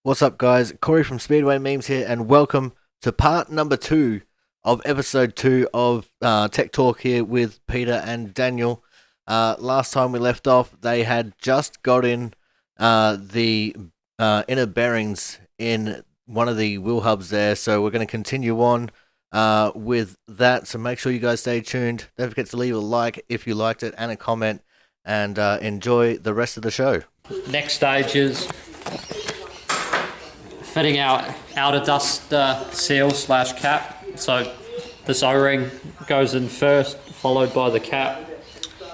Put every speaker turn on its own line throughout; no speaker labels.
What's up, guys? Corey from Speedway Memes here, and welcome to part number 2 of episode 2 of Tech Talk here with Peter and Daniel. Last time we left off, they had just got in the inner bearings in one of the wheel hubs there, so we're going to continue on with that. So make sure you guys stay tuned. Don't forget to leave a like if you liked it and a comment, and enjoy the rest of the show.
Next stage is fitting our outer dust seal slash cap. So this O-ring goes in first, followed by the cap,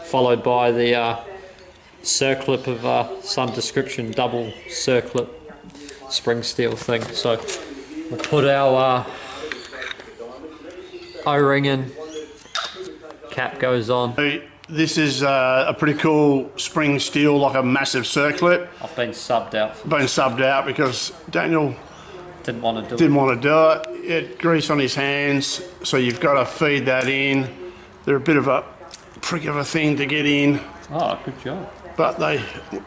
followed by the circlip of some description, double circlip spring steel thing. So we'll put our O-ring in, cap goes on.
This is a pretty cool spring steel, like a massive circlip.
I've been subbed out.
Been subbed out because Daniel
Didn't want to do
didn't want to do it. He had grease on his hands, so you've got to feed that in. They're a bit of a prick of a thing to get in,
Oh, good job.
but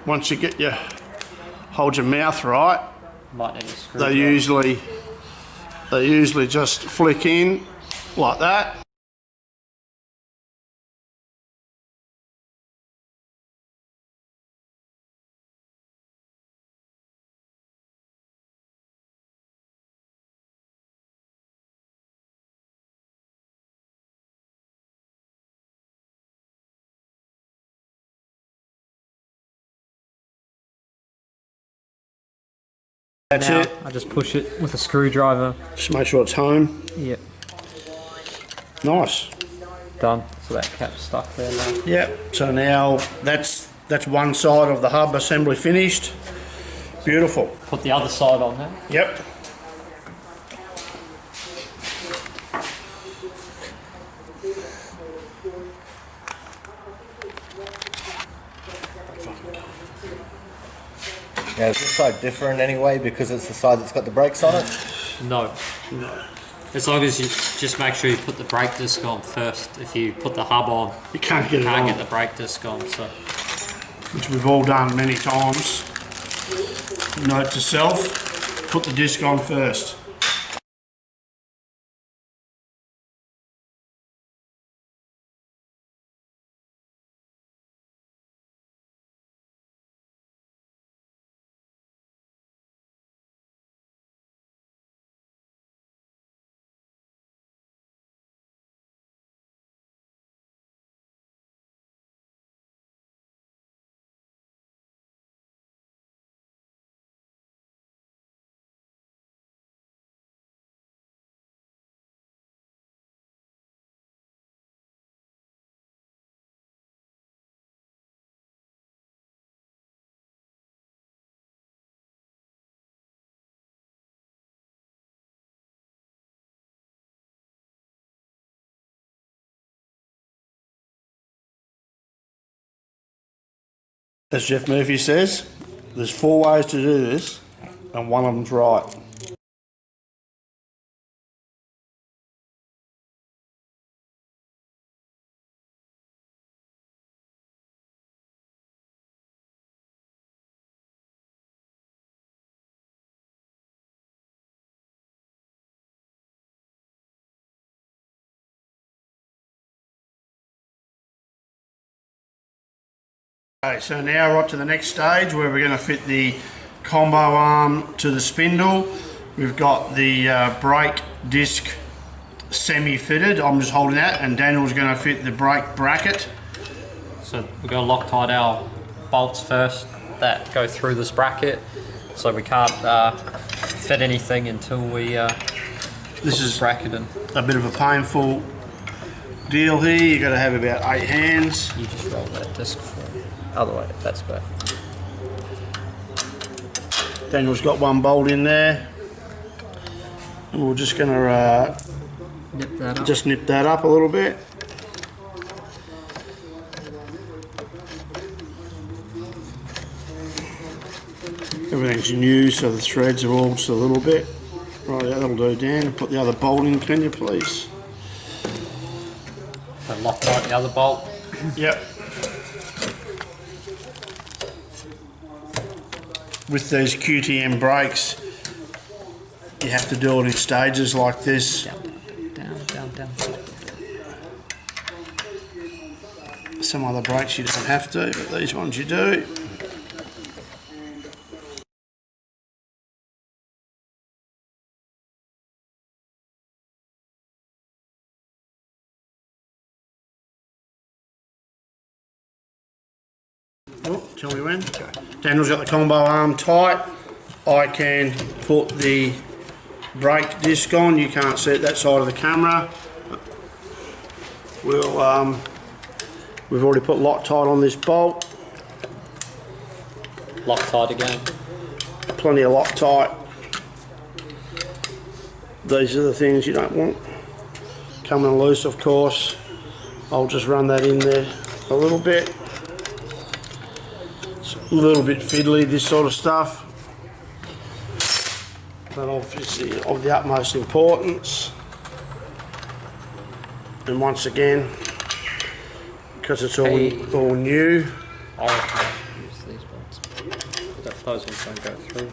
once you hold your mouth right,
Might need a screw.
they usually just flick in like that. That's
Now,
it.
I just push it with a screwdriver.
Just make sure it's home.
Yep.
Nice.
Done. So that cap's stuck there now.
Yep. So now that's one side of the hub assembly finished. Beautiful.
Put the other side on now.
Yep.
Now, is this side different anyway because it's the side that's got the brakes on it?
No.
No.
As long as you just make sure you put the brake disc on first. If you put the hub on,
You can't get
you
it
can't
on,
get the brake disc on. So
which we've all done many times. Note to self, put the disc on first. As Jeff Murphy says, there's 4 ways to do this, and one of them's right. Okay, so now we're up to the next stage where we're going to fit the combo arm to the spindle. We've got the brake disc semi-fitted. I'm just holding that, and Daniel's going to fit the brake bracket.
we're going to Loctite our bolts first that go through this bracket. So we can't fit anything until we
This is
bracket in.
a bit of a painful deal here. You've got to have about 8 hands.
You just roll that disc forward. Other way, that's better.
Daniel's got one bolt in there. And we're just going to
Nip that up.
just nip that up a little bit. Everything's new, so the threads are all just a little bit. Right, that'll do, Dan. Put the other bolt in, can you please?
So Loctite the other bolt.
Yep. with these QTM brakes, you have to do it in stages like this.
Down.
Some other brakes you don't have to, but these ones you do. Oh, tell me when. Okay. Daniel's got the combo arm tight. I can put the brake disc on. You can't see it that side of the camera. We've already put Loctite on this bolt.
Loctite again.
Plenty of Loctite. These are the things you don't want coming loose, of course. I'll just run that in there a little bit. It's a little bit fiddly, this sort of stuff, but obviously of the utmost importance. And once again, because it's all new.
I reckon I use these ones. Those ones don't go through.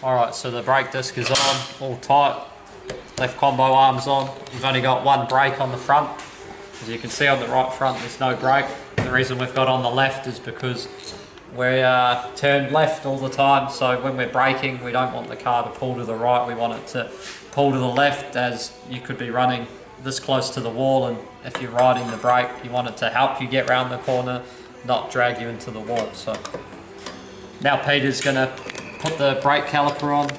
Alright, so the brake disc is on, all tight. Left combo arms on. We've only got one brake on the front. As you can see on the right front, there's no brake. The reason we've got on the left is because we're turned left all the time, so when we're braking, we don't want the car to pull to the right, we want it to pull to the left, as you could be running this close to the wall, and if you're riding the brake, you want it to help you get round the corner, not drag you into the wall. So now Peter's going to put the brake caliper on.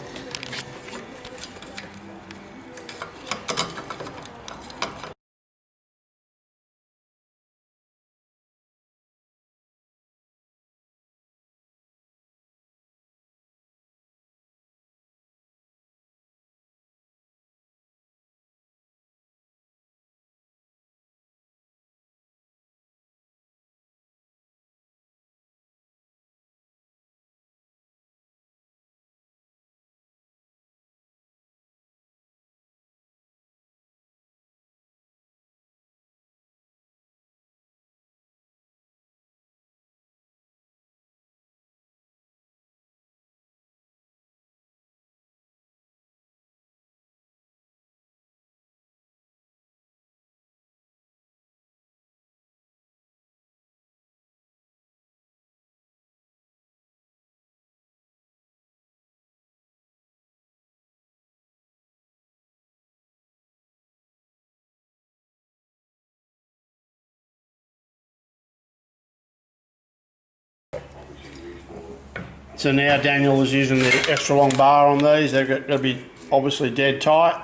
So now Daniel is using the extra long bar on these. They're going to be obviously dead tight.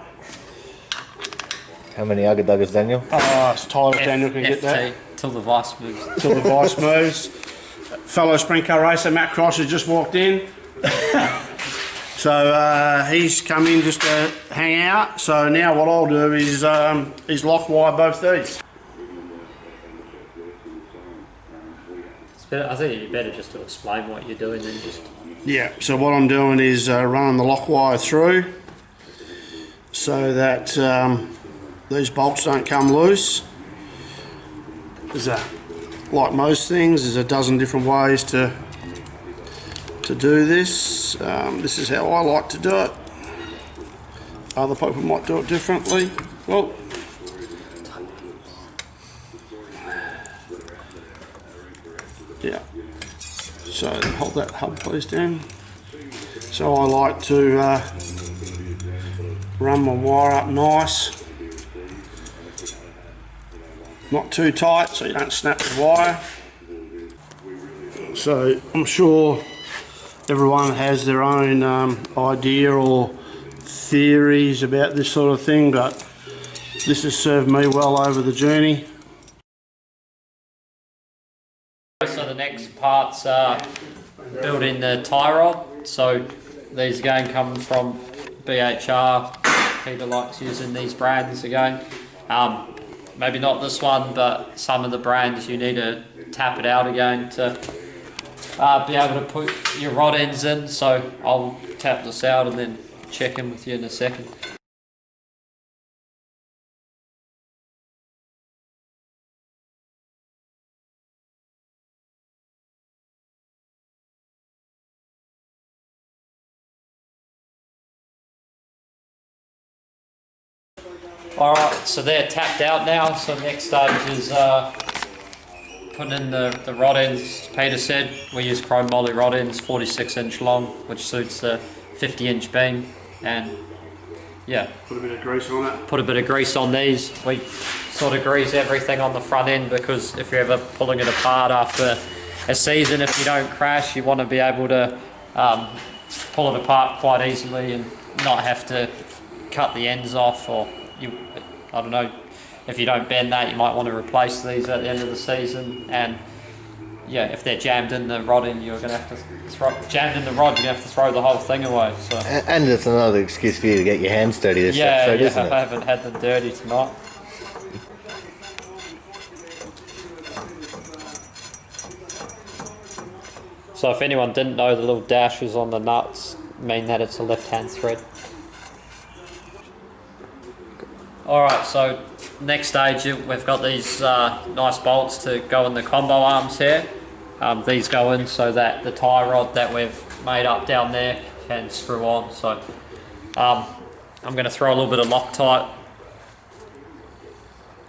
How many Ugga Duggers, Daniel?
It's tight as Daniel can get that.
Till the vice moves.
Till the vice moves. Fellow sprint car racer Matt Cross has just walked in. So he's come in just to hang out. So now what I'll do is lock wire both these.
I think you better just to explain what you're doing then just...
Yeah, so what I'm doing is running the lock wire through so that these bolts don't come loose. Like most things, there's a dozen different ways to do this. This is how I like to do it. Other people might do it differently. Well, yeah. So hold that hub please down. So I like to run my wire up nice. Not too tight so you don't snap the wire. So I'm sure everyone has their own idea or theories about this sort of thing, but this has served me well over the journey.
So the next part's building the tie rod. So these again come from BHR. Peter likes using these brands again. Maybe not this one, but some of the brands you need to tap it out again to be able to put your rod ends in. So I'll tap this out and then check in with you in a second. Alright, so they're tapped out now, so next stage is putting in the rod ends. Peter said we use chrome moly rod ends, 46-inch long, which suits the 50-inch beam, and yeah.
Put a bit of grease on it.
Put a bit of grease on these. We sort of grease everything on the front end because if you're ever pulling it apart after a season, if you don't crash, you want to be able to pull it apart quite easily and not have to cut the ends off, or I don't know, if you don't bend that, you might want to replace these at the end of the season. And yeah, if they're jammed in the rod end, you're going to have to throw the whole thing away. So
And it's another excuse for you to get your hands dirty this episode, isn't it?
I haven't had them dirty tonight. So if anyone didn't know, the little dashes on the nuts mean that it's a left-hand thread. Alright, so next stage we've got these nice bolts to go in the combo arms here. These go in so that the tie rod that we've made up down there can screw on. So I'm going to throw a little bit of Loctite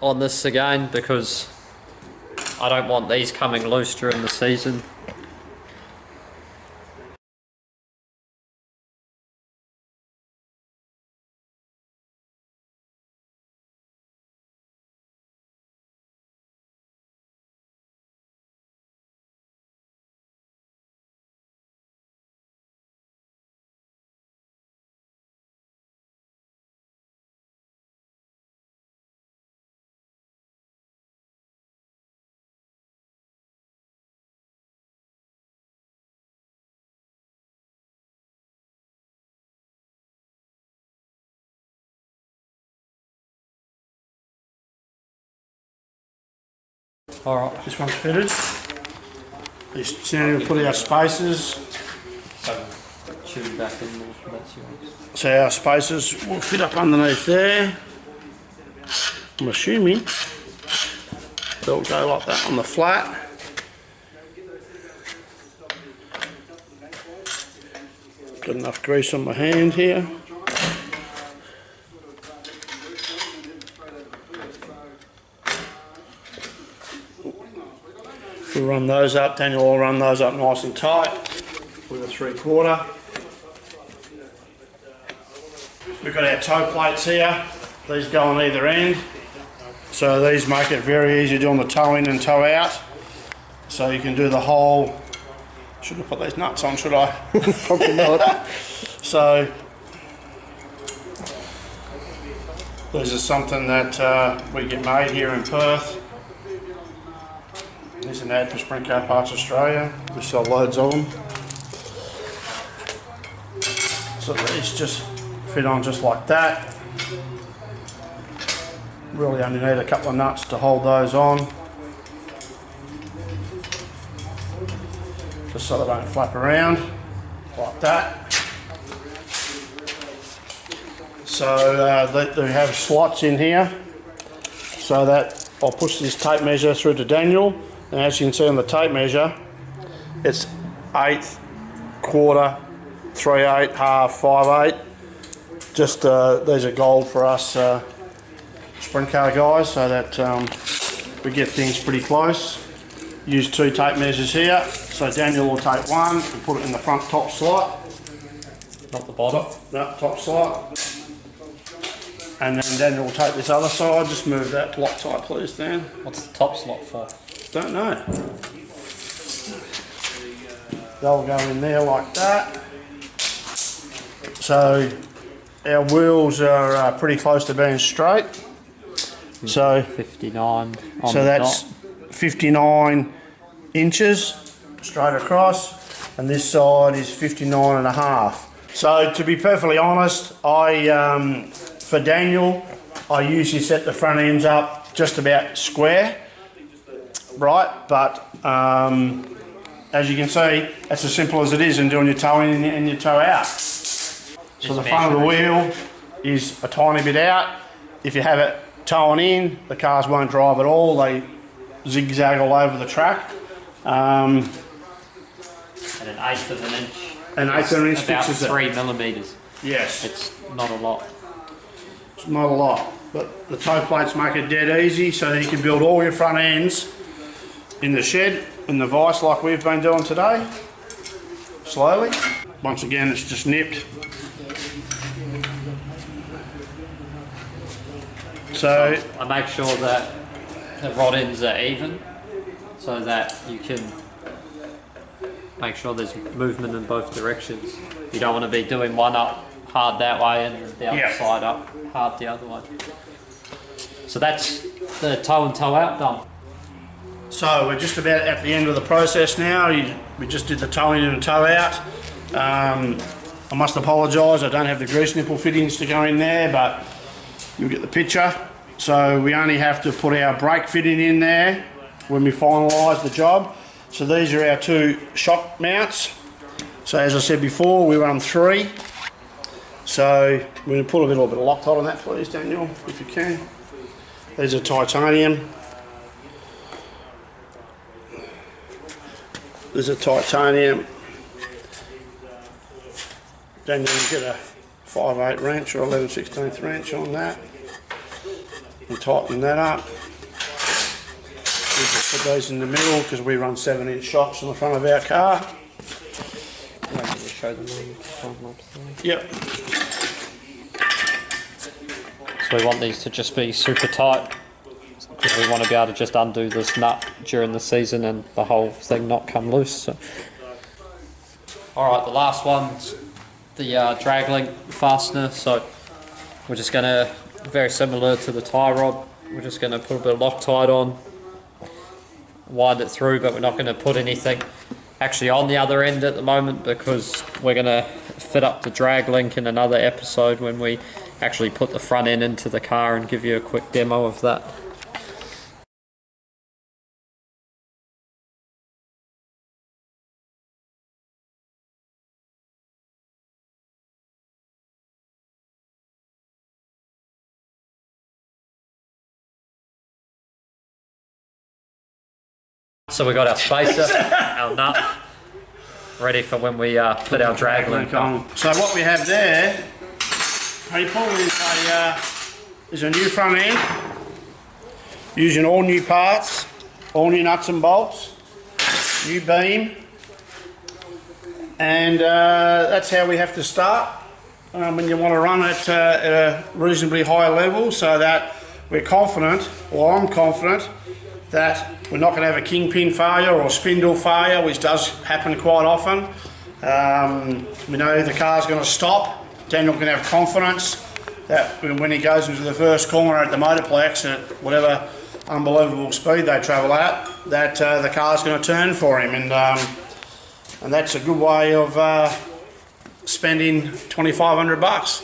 on this again because I don't want these coming loose during the season. Alright.
This one's fitted. This, now we'll put our spacers.
Tune back in more, that's yours.
So our spacers will fit up underneath there. I'm assuming they'll go like that on the flat. Got enough grease on my hand here. We'll run those up. Daniel will run those up nice and tight with a 3/4. We've got our toe plates here. These go on either end. So these make it very easy doing the toe in and toe out. So you can do the whole... Shouldn't have put these nuts on, should I? Probably not. So these are something that we get made here in Perth. These are an ad for Sprint Car Parts Australia. We sell loads of them. So these just fit on just like that. Really only need a couple of nuts to hold those on. Just so they don't flap around like that. So they have slots in here so that I'll push this tape measure through to Daniel. And as you can see on the tape measure, it's 1/8, 1/4, 3/8, half, 5/8. Just these are gold for us sprint car guys, so that we get things pretty close. Use 2 tape measures here. So Daniel will take one and put it in the front top slot.
Not the bottom?
No, top slot. And then Daniel will take this other side. Just move that to Loctite, please, Dan.
What's the top slot for?
Don't know. They'll go in there like that. So our wheels are pretty close to being straight. So
59 on
so
the
that's
dot.
59 inches straight across, and this side is 59 and a half. So to be perfectly honest, for Daniel, I usually set the front ends up just about square, right? But as you can see, it's as simple as it is in doing your toe in and your toe out. So the front of the wheel is a tiny bit out. If you have it towing in, the cars won't drive at all. They zigzag all over the track.
And an 1/8 of an inch.
An 1/8 of an inch
about
fixes it.
3 millimeters.
Yes.
It's not a lot.
It's not a lot. But the toe plates make it dead easy, so that you can build all your front ends in the shed, in the vise like we've been doing today, slowly. Once again, it's just nipped. So
I make sure that the rod ends are even, so that you can make sure there's movement in both directions. You don't want to be doing one up hard that way and the other side up hard the other way. So that's the toe and toe out done.
So we're just about at the end of the process now. We just did the toe in and toe out. I must apologise, I don't have the grease nipple fittings to go in there, but you'll get the picture. So we only have to put our brake fitting in there when we finalise the job. So these are our 2 shock mounts. So as I said before, we run 3. So we're going to put a little bit of Loctite on that, please, Daniel, if you can. These are titanium. There's a titanium. Then you get a 5/8 wrench or 11/16 wrench on that and tighten that up. We just put those in the middle because we run 7-inch shocks on the front of our car. Yep.
So we want these to just be super tight, because we want to be able to just undo this nut during the season and the whole thing not come loose. So. Alright, the last one's the drag link fastener. So we're just going to, very similar to the tie rod, we're just going to put a bit of Loctite on, wind it through, but we're not going to put anything actually on the other end at the moment, because we're going to fit up the drag link in another episode when we actually put the front end into the car and give you a quick demo of that. So we got our spacer, our nut, ready for when we fit our drag link on.
So what we have there, people, is a new front end, using all new parts, all new nuts and bolts, new beam, and that's how we have to start when you want to run it at a reasonably high level, so that we're confident, or I'm confident, that we're not going to have a kingpin failure or spindle failure, which does happen quite often. We know the car's going to stop. Daniel can have confidence that when he goes into the first corner at the motorplex at whatever unbelievable speed they travel at, that the car's going to turn for him, and that's a good way of spending $2,500.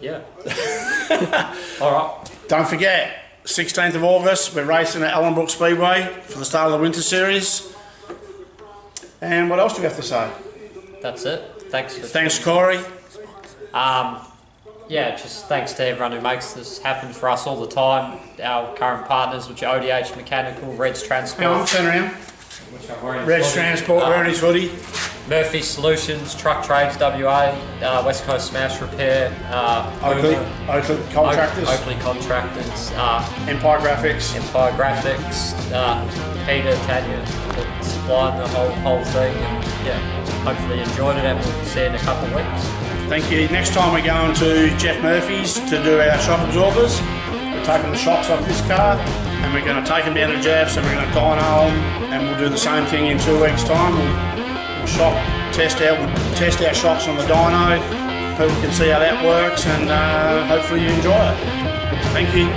Yeah. All right.
Don't forget, 16th of August, we're racing at Ellenbrook Speedway for the start of the Winter Series. And what else do we have to say?
That's it.
Thanks, Corey.
Yeah, just thanks to everyone who makes this happen for us all the time. Our current partners, which are ODH Mechanical, Red's Transport.
Hang on, turn around.
Which I'm wearing
Red's Transport, wearing his hoodie.
Murphy Solutions, Truck Trades WA, West Coast Smash Repair,
Oakley Contractors.
Oakley Contractors,
Empire Graphics.
Peter, Tanya, for supplying the whole thing, and yeah, hopefully you enjoyed it, and we'll see you in a couple of weeks.
Thank you. Next time we're going to Jeff Murphy's to do our shock absorbers. We're taking the shocks off this car, and we're going to take them down to Jeff's, and we're going to dyno them, and we'll do the same thing in 2 weeks' time. We'll test our shocks on the dyno. People can see how that works, and hopefully you enjoy it. Thank you.